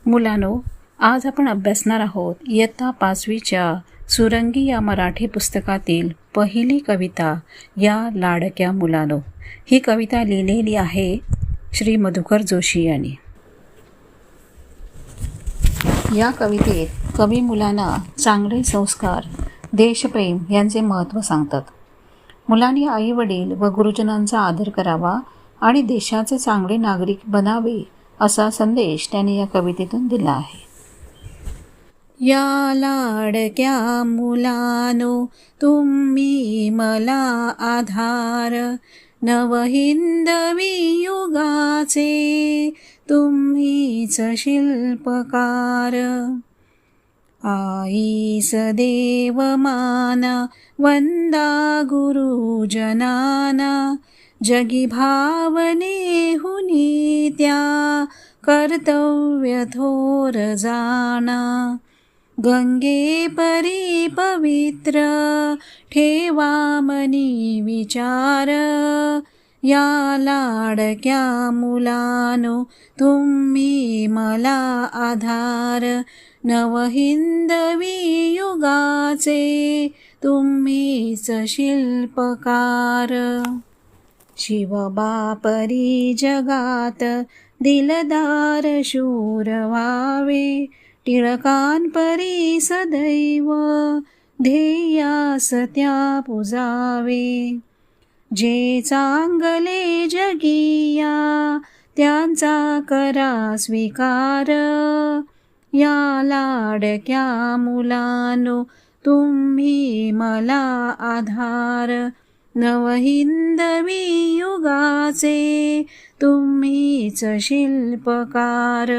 मुलांनो, आज आपण अभ्यासणार आहोत इयत्ता 5वीच्या सुरंगी या मराठी पुस्तकातील पहिली कविता या लाडक्या मुलानो. ही कविता लिहिलेली आहे श्री मधुकर जोशी यांनी. या कवितेत कवी मुलांना चांगले संस्कार, देशप्रेम यांचे महत्त्व सांगतात. मुलांनी आई वडील व गुरुजनांचा आदर करावा आणि देशाचे चांगले नागरिक बनावे असा संदेश त्यांनी या कवितेतून दिला आहे. या लाडक्या मुलानो, तुम्ही मला आधार, नवहिंदवी युगाचे तुम्हीच शिल्पकार. आईस देव माना, वंदा गुरुजनाना, जगी भावने हुनी त्या कर्तव्य थोर जाणा. गंगे परी पवित्र ठेवा मनी विचार. या लाडक्या मुलानो, तुम्ही मला आधार, नवहिंदवी युगाचे तुम्हीच शिल्पकार. शिवबापरी जगात दिलदार शूर व्हावे, टिळकांपरी सदैव ध्येयास त्या पुजावे. जे चांगले जगिया त्यांचा करा स्वीकार. या लाडक्या मुलानो, तुम्ही मला आधार, नवहिंदवी युगाचे तुम्हीच शिल्पकार.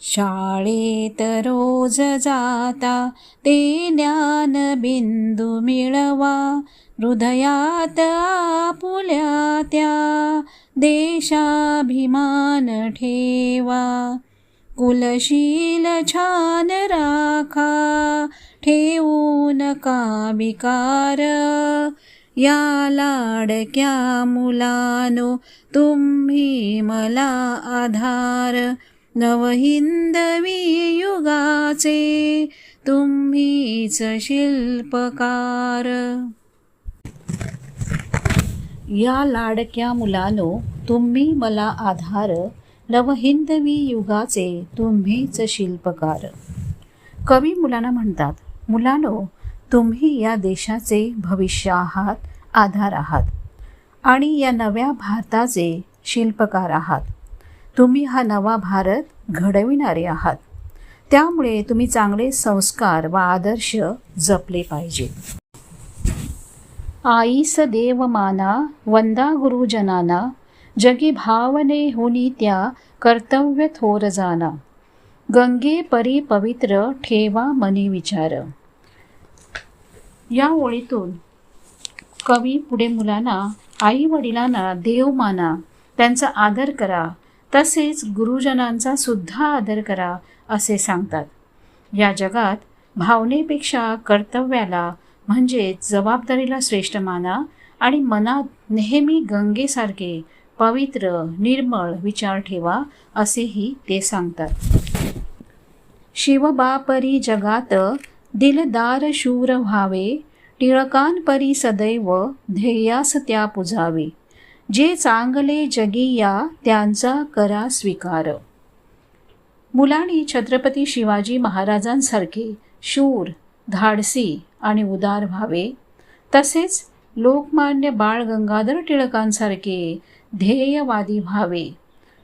शाळेत रोज जाता ते ज्ञान बिंदू मिळवा. हृदयात आपुल्या त्या देशाभिमान ठेवा. कुलशील छान राखा, ठेवू नका विकार. या लाडक्या मुलानो, तुम्ही मला आधार, नवहिंदवी युगाचे तुम्हीच शिल्पकार. या लाडक्या मुलानो, तुम्ही मला आधार, नवहिंदवी युगाचे तुम्हीच शिल्पकार. कवी मुलांना म्हणतात, मुलानो, तुम्ही या देशाचे भविष्य आहात, आधार आहात आणि या नव्या भारताचे शिल्पकार आहात. तुम्ही हा नवा भारत घडविणारे आहात. त्यामुळे तुम्ही चांगले संस्कार व आदर्श जपले पाहिजेत. आईस देव माना, वंदा गुरुजनाना, जगी भावने होनी त्या कर्तव्य थोर जाना. गंगे परी पवित्र ठेवा मनी विचार. या ओळीतून कवी पुढे मुलांना आई वडिलांना देव माना, त्यांचा आदर करा, तसेच गुरुजनांचा सुद्धा आदर करा असे सांगतात. या जगात भावनेपेक्षा कर्तव्याला म्हणजेच जबाबदारीला श्रेष्ठ माना आणि मनात नेहमी गंगेसारखे पवित्र निर्मळ विचार ठेवा असेही ते सांगतात. शिवबापरी जगात दिलदार शूर व्हावे, टिळकांपरी सदैव ध्येयास त्या पुजावे. जे चांगले जगिया त्यांचा करा स्वीकार. मुलांनी छत्रपती शिवाजी महाराजांसारखे शूर, धाडसी आणि उदार व्हावे. तसेच लोकमान्य बाळ गंगाधर टिळकांसारखे ध्येयवादी व्हावे.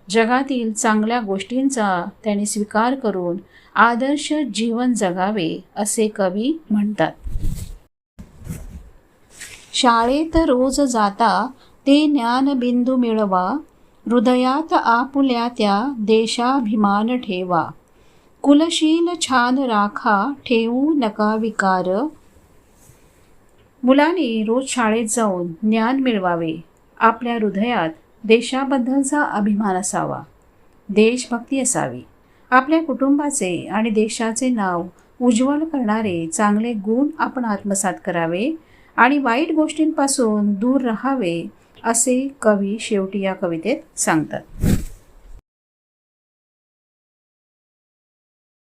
जगातील चांगल्या गोष्टींचा त्यांनी स्वीकार करून आदर्श जीवन जगावे असे कवी म्हणतात. शाळेत रोज जाता ते ज्ञानबिंदू मिळवा. हृदयात आपुल्या त्या देशाभिमान ठेवा. कुलशील छान राखा, ठेवू नका विकार. मुलांनी रोज शाळेत जाऊन ज्ञान मिळवावे. आपल्या हृदयात देशाबद्दलचा अभिमान असावा, देशभक्ती असावी. आपल्या कुटुंबाचे आणि देशाचे नाव उज्ज्वल करणारे चांगले गुण आपण आत्मसात करावे आणि वाईट गोष्टींपासून दूर राहावे असे कवी शेवटी या कवितेत सांगतात.